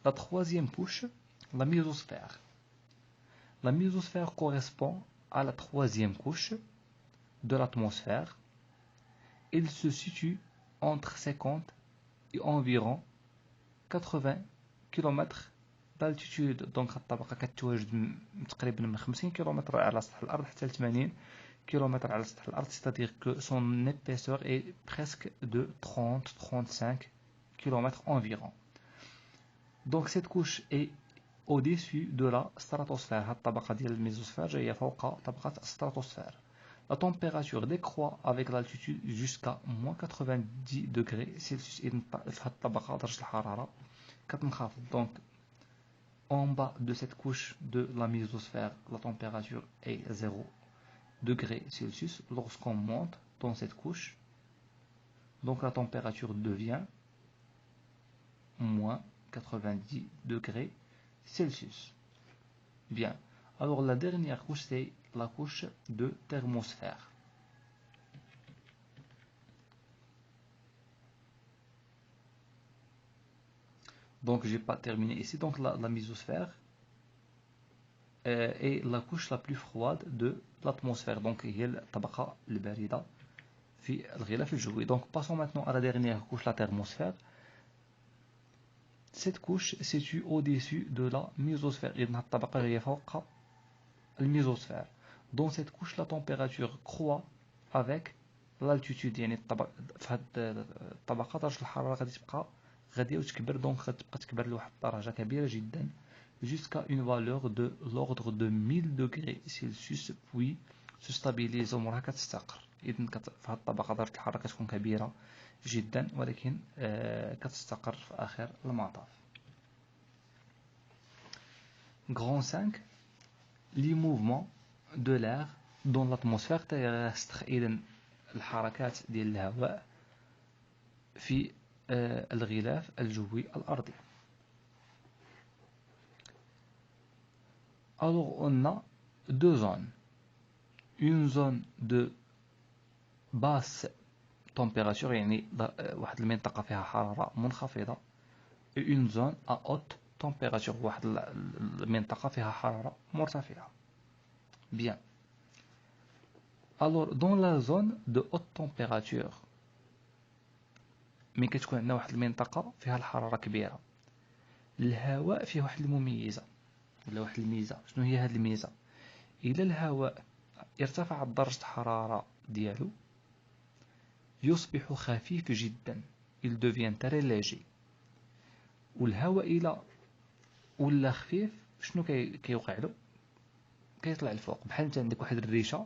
La troisième couche, la mésosphère. La mésosphère correspond à la troisième couche de l'atmosphère. Il se situe entre 50 et environ 80 km d'altitude. Donc الطبقة كتواجد تقريبا من 50 km على سطح الأرض حتى ل 80 km على سطح الأرض. C'est-à-dire que son épaisseur est presque de 30-35 km environ. Donc cette couche est au-dessus de la stratosphère. هاد الطبقة ديال الميزوسفير جاية فوق طبقة الستراتوسفير. La température décroît avec l'altitude jusqu'à moins 90 degrés Celsius. إذن في هاد الطبقة درجة الحرارة كتنخفض. Donc en bas de cette couche de la mésosphère, la température est 0 degrés Celsius. Lorsqu'on monte dans cette couche, donc la température devient moins 90 degrés Celsius. Bien. Alors la dernière couche, c'est la couche de thermosphère. Donc j'ai pas terminé ici. Donc la mésosphère est la couche la plus froide de l'atmosphère. Donc هي الطبقة الباردة في الغلاف الجوي. Donc passons maintenant à la dernière couche, la thermosphère. Cette couche se situe au-dessus de la mésosphère. إذن هاد الطبقة هي فوق الميزوسفير. Dans cette couche, la température croît avec l'altitude. يعني في هاد الطبقة درجة الحرارة غادي تبقى غادية وتكبر. دونك غتبقى تكبر لواحد الدرجة كبيرة جدا jusqu'à une valeur de l'ordre de 1000 degrés Celsius puis se stabilise عمرها كتستقر. إذن في هاد الطبقة درجة الحرارة كتكون كبيرة جدا ولكن كتستقر في آخر المطاف. Grand 5. Les mouvements de l'air dans l'atmosphère. إذن الحركات ديال الهواء في الغلاف الجوي الأرضي. Alors on a deux zones. Une zone de basse température يعني واحد المنطقة فيها حرارة منخفضة. Et une zone à haute température واحد المنطقة فيها حرارة مرتفعة. Bien. Alors dans la zone de haute température ملي كتكون عندنا واحد المنطقة فيها الحرارة كبيرة الهواء فيه واحد المميزة ولا واحد الميزة. شنو هي هاد الميزة؟ إلا الهواء ارتفعت درجة الحرارة ديالو يصبح خفيف جدا. il devient très léger. والهواء إلا ولا خفيف شنو كيوقع له؟ كيطلع الفوق. بحال انت عندك واحد الريشة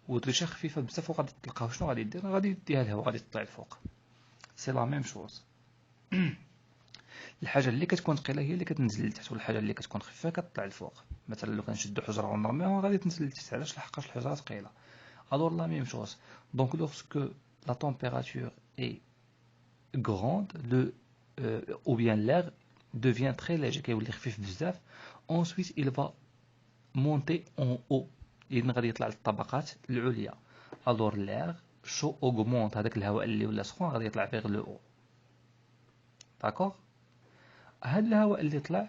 والريشة خفيفة بزاف وغادي تلقاو شنو غادي دير؟ غادي يديها الهواء غادي تطلع الفوق. سي لا ميم شوز. الحاجة اللي كتكون ثقيلة هي اللي كتنزل لتحت والحاجة اللي كتكون خفيفة كتطلع الفوق. مثلا لو كنشدو حجرة ونرميوها غادي تنزل لتحت. علاش؟ لحقاش الحجرة ثقيلة. alors la même chose. Donc lorsque la température est grande ou bien l'air devient très léger كيولي خفيف بزاف. ensuite il va monter en haut. إذن غادي يطلع للطبقات العليا. alors l'air chaud augmente. هذاك الهواء اللي ولا سخون غادي يطلع vers le haut. داكوغ. هاد الهواء اللي طلع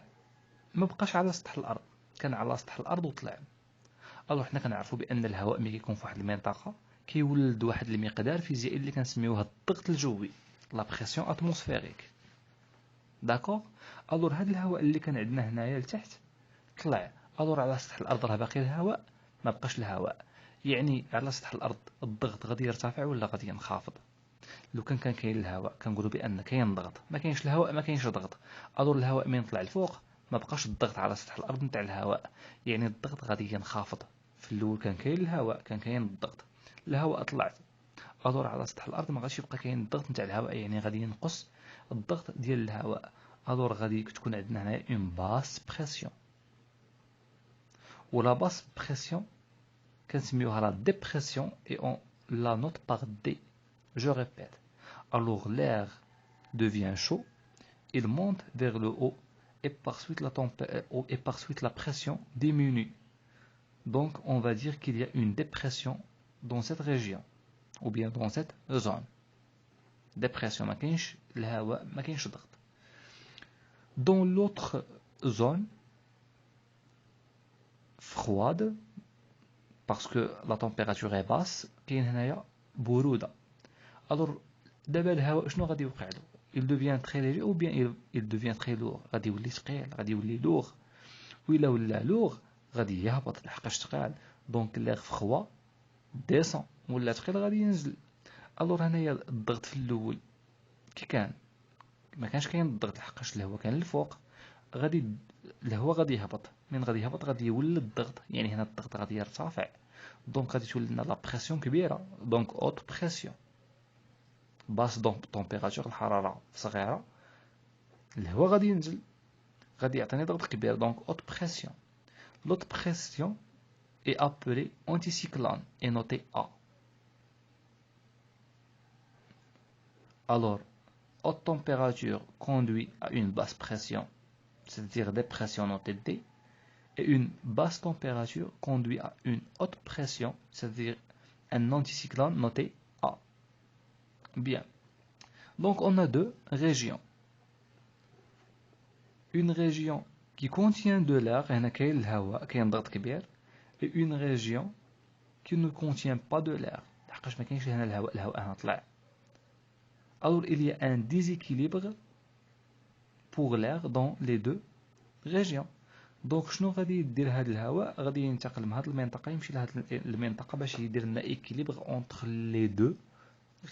ما بقاش على سطح الارض كان على سطح الارض وطلع. الو حنا كنعرفوا بان الهواء ملي كيكون في واحد المنطقه كيولد واحد المقدار فيزيائي اللي كنسميوه الضغط الجوي لا بريسيون اتموسفيريك. داكوغ. الور هاد الهواء اللي كان عندنا هنايا لتحت طلع. الور على سطح الارض راه باقي الهواء ما بقاش الهواء. يعني على سطح الارض الضغط غادي يرتفع ولا غادي ينخفض؟ لو كان كاين الهواء كنقولوا بان كاين ضغط. ما كاينش الهواء ما كاينش ضغط. الور الهواء من طلع الفوق ما بقاش الضغط على سطح الارض نتاع الهواء. يعني الضغط غادي ينخفض. في الاول كان كاين الهواء كان كاين الضغط. الهواء طلع الور على سطح الارض ما غاديش يبقى كاين الضغط نتاع الهواء. يعني غادي ينقص الضغط ديال الهواء. الور غادي تكون عندنا هنا اون باس بريسيون. ولا باس بريسيون كنسميوها لا ديبريسيون اي اون لا نوت باغ دي. جو ريبيت. Alors l'air devient chaud, il monte vers le haut et par suite la pression diminue. Donc on va dire qu'il y a une dépression dans cette région ou bien dans cette zone. Dépression, ما كاينش الهواء ما كاينش ضغط. dans l'autre zone froide parce que la température est basse كاين هنايا برودة. alors دابا الهواء شنو غادي يوقع له؟ il devient très léger ou bien il devient très lourd. غادي يولي ثقيل، غادي يولي lourd، وإلا ولا lourd غادي يهبط لحقاش ثقال. دونك l'air froid descend، ولا ثقيل غادي ينزل. alors هنايا الضغط في الاول كي كان ما كانش كاين الضغط لحقاش الهواء كان الفوق، غادي الهواء غادي يهبط. من غادي يهبط غادي يولد الضغط، يعني هنا الضغط غادي يرتفع، دونك غادي تولي لنا لا بريسيون كبيره، دونك اوت بريسيون. باس دونك طومبيراتور الحراره صغيره، الهواء غادي ينزل، غادي يعطيني ضغط كبير، دونك اوت بريسيون. لوت بريسيون est appelé anticyclone et noté A. alors haute température conduit à une basse pression, c'est-à-dire dépression notée D, et une basse température conduit à une haute pression, c'est-à-dire un anticyclone noté A. Bien. Donc on a deux régions. Une région qui contient de l'air, et une région qui ne contient pas de l'air. Alors il y a un déséquilibre pour l'air dans les deux régions. دونك شنو غادي يدير هذا الهواء؟ غادي ينتقل من هذه المنطقه يمشي لهذه المنطقه باش يدير لنا équilibre entre les deux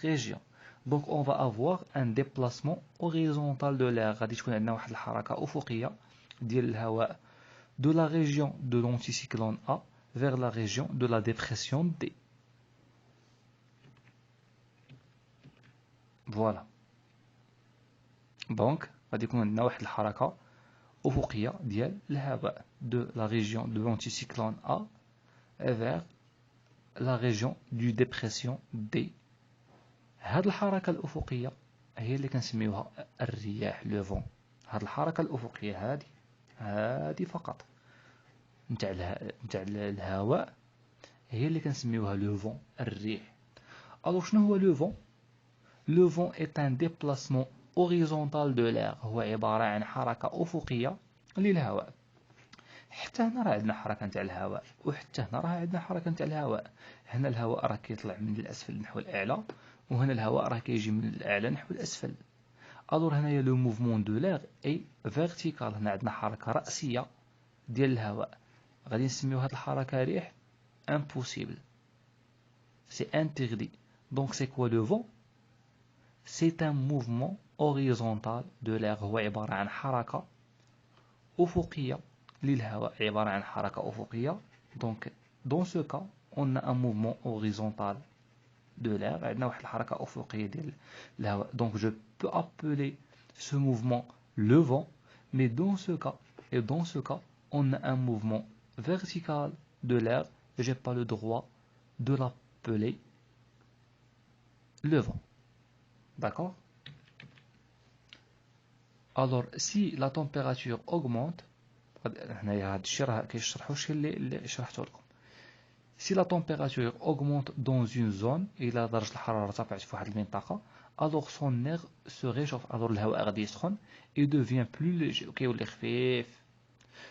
régions. donc on va avoir un déplacement horizontal de l'air. غادي تكون عندنا واحد الحركه افقيه ديال الهواء de la région de l'anticyclone A vers la région de la dépression D. voilà. donc غادي يكون عندنا واحد الحركه أفقية ديال الهواء de la région de l'anticyclone A vers la région du dépression D. هاد الحركة الأفقية هي اللي كنسميوها الرياح لو فون. هاد الحركة الأفقية هادي فقط نتاع الهواء هي اللي كنسميوها لو فون، الريح. alors شنو هو لو فون؟ لو فون est un déplacement horizontal de l'air، هو عبارة عن حركة أفقية للهواء. حتى هنا راه عندنا حركة نتاع الهواء، وحتى هنا راه عندنا حركة نتاع الهواء. هنا الهواء راه كيطلع من الأسفل نحو الأعلى، وهنا الهواء راه كيجي من الأعلى نحو الأسفل. الور هنايا لو موفمون دو ليغ اي فيرتيكال. هنا عندنا حركة رأسية ديال الهواء، غادي نسميو هاد الحركة ريح امبوسيبل، سي انتردي. دونك سي كوا لو فون؟ c'est un mouvement horizontal de l'air. هو عبارة عن حركة أفقية للهواء، عبارة عن حركة أفقية. donc dans ce cas on a un mouvement horizontal de l'air، عندنا واحد الحركة أفقية ديال الهواء. donc je peux appeler ce mouvement le vent، mais dans ce cas on a un mouvement vertical de l'air, j'ai pas le droit de l'appeler le vent. D'accord. alors si la température augmente، هنايا هاد الشيء راه كيشرحوا الشيء اللي شرحته لكم. si la température augmente dans une zone، الى درجة الحرارة ارتفعت في واحد المنطقة، alors son air se réchauffe. alors الهواء غادي يسخن et devient plus léger، وكيولي خفيف.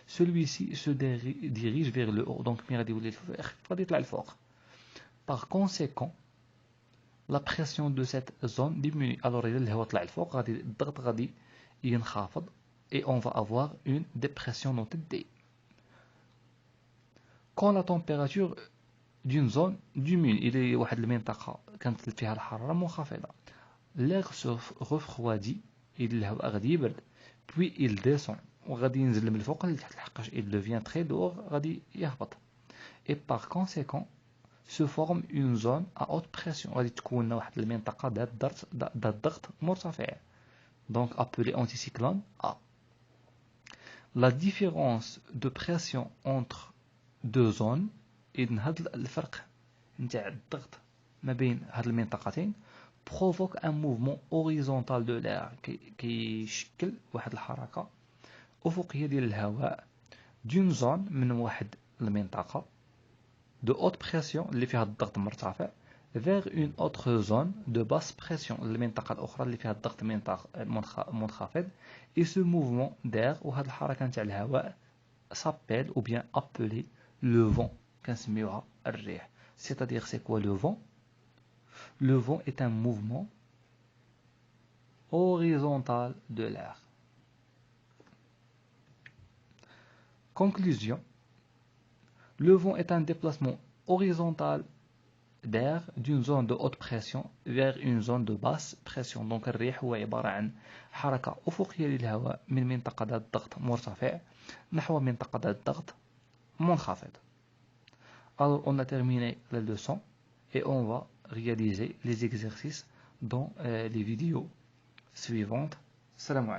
celui-ci se dirige vers le haut، donc ملي غادي يولي خفيف غادي يطلع لفوق. par conséquent la pression de cette zone diminue. alors إذا الهواء طلع لفوق غادي الضغط غادي ينخفض et on va avoir une dépression notée D. quand la température d'une zone diminue، إلى واحد المنطقة كانت فيها الحرارة منخفضة، l'air se refroidit، إلى الهواء غادي يبرد، puis il descend، وغادي ينزل من الفوق لتحت لحقاش il devient très lourd، غادي يهبط. et par conséquent se forme une zone à haute pression، غادي تكون واحد المنطقة ذات ضغط مرتفع، donc appelé anticyclone A. la différence de pression entre deux zones، إذن هذا الفرق نتاع الضغط ما بين هاد المنطقتين provoque un mouvement horizontal de l'air، كيشكل واحد الحركة أفقية ديال الهواء d'une zone، من واحد المنطقة de haute pression اللي فيها الضغط مرتفع vers une autre zone de basse pression المنطقة الأخرى اللي فيها الضغط منخفض. et ce mouvement d'air وهذه الحركة نتاع الهواء s'appelle ou bien appelé le vent كنسميوها الريح. c'est-à-dire c'est quoi le vent? Le vent est un mouvement horizontal de l'air. Conclusion. Le vent est un déplacement horizontal d'air d'une zone de haute pression vers une zone de basse pression. Donc الريح هو عبارة عن حركة أفقية للهواء من منطقة ذات ضغط مرتفع نحو منطقة ذات ضغط منخفض. Alors on a terminé la leçon et on va réaliser les exercices dans les vidéos suivantes. Salam alaikum.